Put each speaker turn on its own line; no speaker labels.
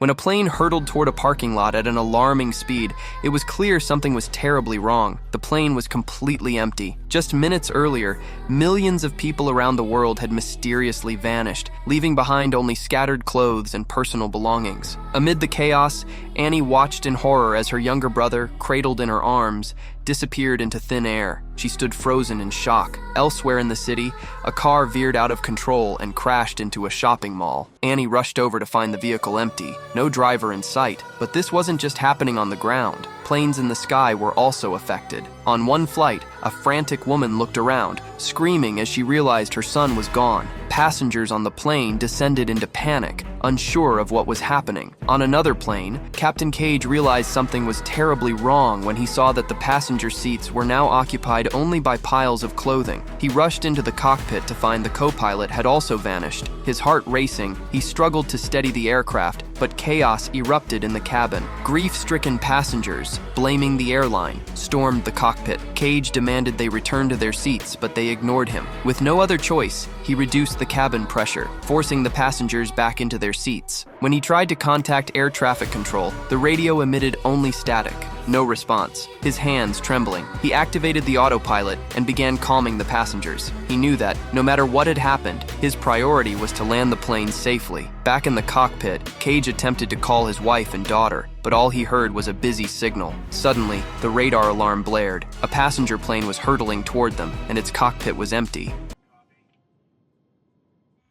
When a plane hurtled toward a parking lot at an alarming speed, it was clear something was terribly wrong. The plane was completely empty. Just minutes earlier, millions of people around the world had mysteriously vanished, leaving behind only scattered clothes and personal belongings. Amid the chaos, Annie watched in horror as her younger brother, cradled in her arms, disappeared into thin air. She stood frozen in shock. Elsewhere in the city, a car veered out of control and crashed into a shopping mall. Annie rushed over to find the vehicle empty, no driver in sight. But this wasn't just happening on the ground. Planes in the sky were also affected. On one flight, a frantic woman looked around, screaming as she realized her son was gone. Passengers on the plane descended into panic, unsure of what was happening. On another plane, Captain Cage realized something was terribly wrong when he saw that the passenger seats were now occupied only by piles of clothing. He rushed into the cockpit to find the co-pilot had also vanished. His heart racing, he struggled to steady the aircraft, but chaos erupted in the cabin. Grief-stricken passengers, blaming the airline, stormed the cockpit. Cage demanded they return to their seats, but they ignored him. With no other choice, he reduced the cabin pressure, forcing the passengers back into their seats. When he tried to contact air traffic control, the radio emitted only static. No response. His hands trembling, he activated the autopilot and began calming the passengers. He knew that, no matter what had happened, his priority was to land the plane safely. Back in the cockpit, Cage attempted to call his wife and daughter, but all he heard was a busy signal. Suddenly, the radar alarm blared. A passenger plane was hurtling toward them, and its cockpit was empty.